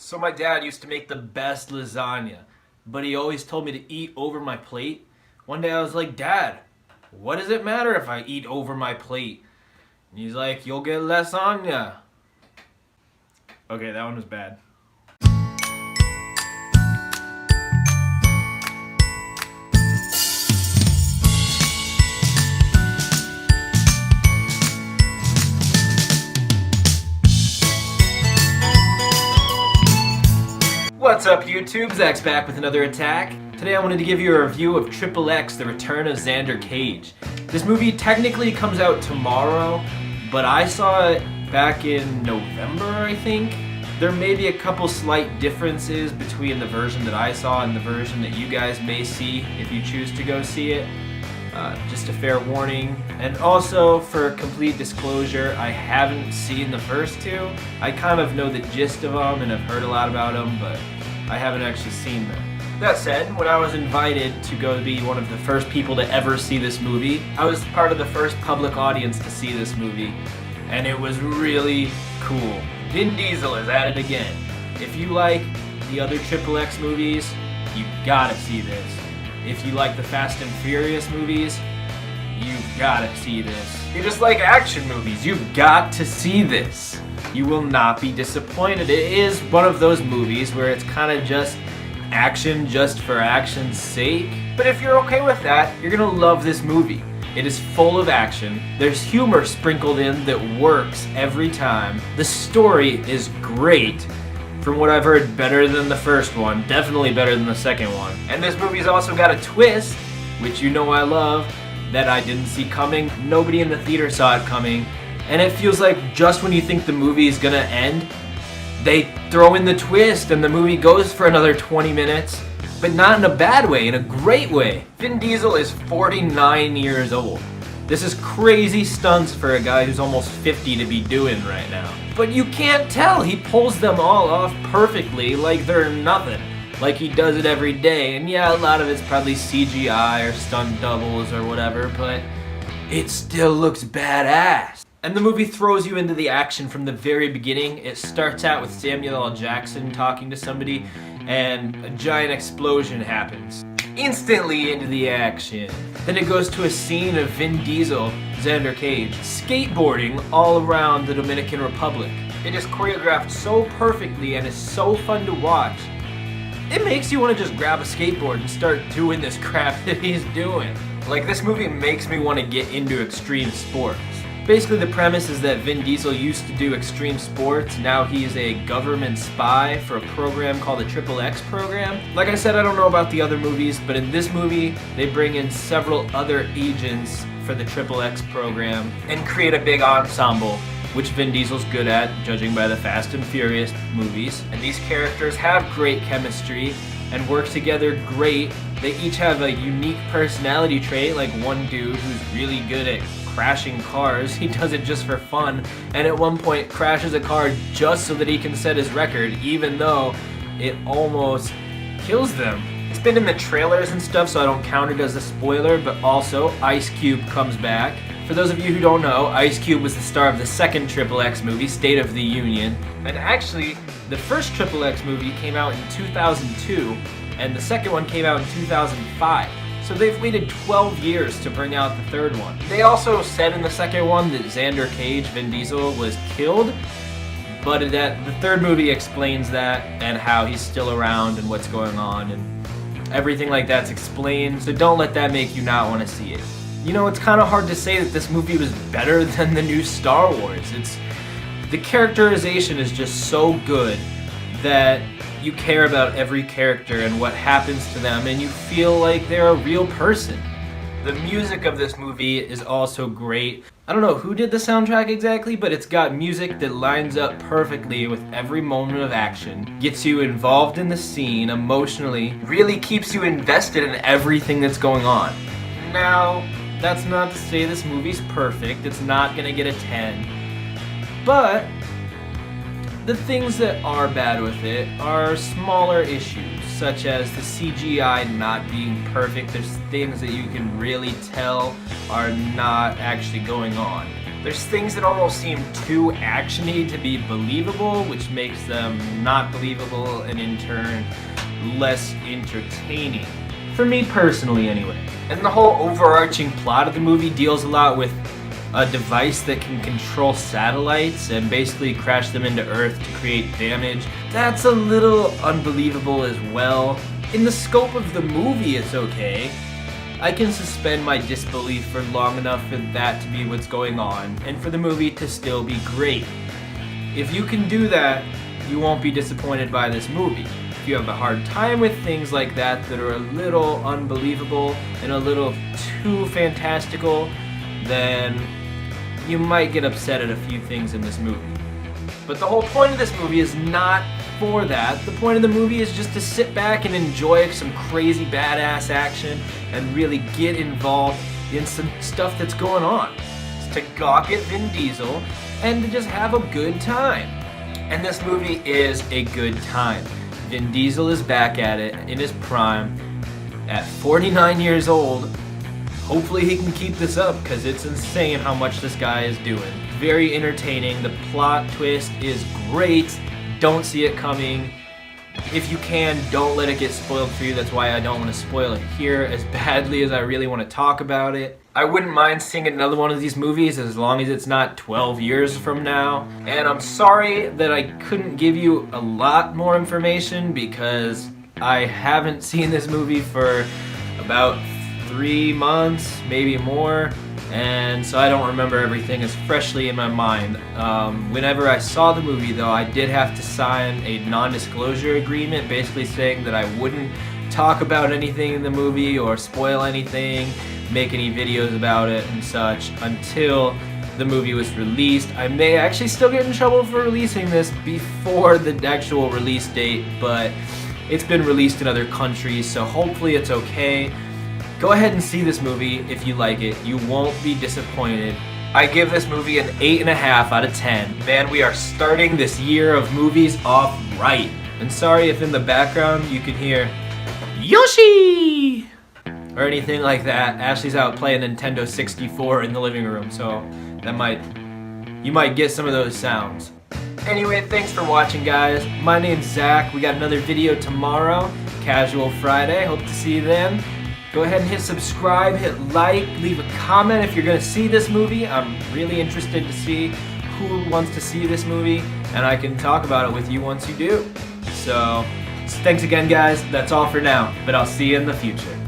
So my dad used to make the best lasagna, but he always told me to eat over my plate. One day I was like, Dad, what does it matter if I eat over my plate? And he's like, you'll get lasagna. Okay, that one was bad. What's up, YouTube? Zach's back with another attack. Today I wanted to give you a review of XxX, The Return of Xander Cage. This movie technically comes out tomorrow, but I saw it back in November, I think. There may be a couple slight differences between the version that I saw and the version that you guys may see if you choose to go see it. Just a fair warning. And also, for complete disclosure, I haven't seen the first two. I kind of know the gist of them and have heard a lot about them, but I haven't actually seen them. That said, when I was invited to go be one of the first people to ever see this movie, I was part of the first public audience to see this movie, and it was really cool. Vin Diesel is at it again. If you like the other XxX movies, you gotta see this. If you like the Fast and Furious movies, you've gotta see this. If you just like action movies, you've got to see this. You will not be disappointed. It is one of those movies where it's kind of just action just for action's sake. But if you're okay with that, you're gonna love this movie. It is full of action. There's humor sprinkled in that works every time. The story is great. From what I've heard, better than the first one. Definitely better than the second one. And this movie's also got a twist, which you know I love, that I didn't see coming. Nobody in the theater saw it coming. And it feels like just when you think the movie is gonna end, they throw in the twist and the movie goes for another 20 minutes. But not in a bad way, in a great way. Vin Diesel is 49 years old. This is crazy stunts for a guy who's almost 50 to be doing right now. But you can't tell, he pulls them all off perfectly like they're nothing. Like he does it every day. And yeah, a lot of it's probably CGI or stunt doubles or whatever, but it still looks badass. And the movie throws you into the action from the very beginning. It starts out with Samuel L. Jackson talking to somebody, and a giant explosion happens. Instantly into the action. Then it goes to a scene of Vin Diesel, Xander Cage, skateboarding all around the Dominican Republic. It is choreographed so perfectly and is so fun to watch. It makes you want to just grab a skateboard and start doing this crap that he's doing. Like, this movie makes me want to get into extreme sports. Basically, the premise is that Vin Diesel used to do extreme sports. Now he's a government spy for a program called the XxX program. Like I said, I don't know about the other movies, but in this movie, they bring in several other agents for the XxX program and create a big ensemble, which Vin Diesel's good at, judging by the Fast and Furious movies. And these characters have great chemistry and work together great. They each have a unique personality trait, like one dude who's really good at crashing cars. He does it just for fun, and at one point crashes a car just so that he can set his record, even though it almost kills them. It's been in the trailers and stuff, so I don't count it as a spoiler, but also Ice Cube comes back. For those of you who don't know, Ice Cube was the star of the second XxX movie, State of the Union. And actually, the first XxX movie came out in 2002, and the second one came out in 2005. So they've waited 12 years to bring out the third one. They also said in the second one that Xander Cage, Vin Diesel, was killed, but that the third movie explains that and how he's still around and what's going on and everything like that's explained, so don't let that make you not want to see it. You know, it's kind of hard to say that this movie was better than the new Star Wars. The characterization is just so good that you care about every character and what happens to them, and you feel like they're a real person. The music of this movie is also great. I don't know who did the soundtrack exactly, but it's got music that lines up perfectly with every moment of action, gets you involved in the scene emotionally, really keeps you invested in everything that's going on. Now, that's not to say this movie's perfect. It's not gonna get a 10. But the things that are bad with it are smaller issues, such as the CGI not being perfect. There's things that you can really tell are not actually going on. There's things that almost seem too actiony to be believable, which makes them not believable and in turn less entertaining. For me personally anyway. And the whole overarching plot of the movie deals a lot with a device that can control satellites and basically crash them into Earth to create damage. That's a little unbelievable as well. In the scope of the movie, it's okay. I can suspend my disbelief for long enough for that to be what's going on, and for the movie to still be great. If you can do that, you won't be disappointed by this movie. If you have a hard time with things like that that are a little unbelievable and a little too fantastical, then you might get upset at a few things in this movie. But the whole point of this movie is not for that. The point of the movie is just to sit back and enjoy some crazy badass action and really get involved in some stuff that's going on. It's to gawk at Vin Diesel and to just have a good time. And this movie is a good time. Vin Diesel is back at it in his prime at 49 years old. Hopefully he can keep this up because it's insane how much this guy is doing. Very entertaining. The plot twist is great. Don't see it coming. If you can, don't let it get spoiled for you. That's why I don't want to spoil it here as badly as I really want to talk about it. I wouldn't mind seeing another one of these movies as long as it's not 12 years from now. And I'm sorry that I couldn't give you a lot more information because I haven't seen this movie for about 3 months, maybe more, and so I don't remember everything as freshly in my mind. Whenever I saw the movie though, I did have to sign a non-disclosure agreement basically saying that I wouldn't talk about anything in the movie or spoil anything, make any videos about it and such until the movie was released. I may actually still get in trouble for releasing this before the actual release date, but it's been released in other countries, so hopefully it's okay. Go ahead and see this movie if you like it. You won't be disappointed. I give this movie an 8.5 out of 10. Man, we are starting this year of movies off right. And sorry if in the background you can hear Yoshi or anything like that. Ashley's out playing Nintendo 64 in the living room, so you might get some of those sounds. Anyway, thanks for watching, guys. My name's Zach. We got another video tomorrow, Casual Friday. Hope to see you then. Go ahead and hit subscribe, hit like, leave a comment if you're going to see this movie. I'm really interested to see who wants to see this movie, and I can talk about it with you once you do. So, thanks again, guys. That's all for now, but I'll see you in the future.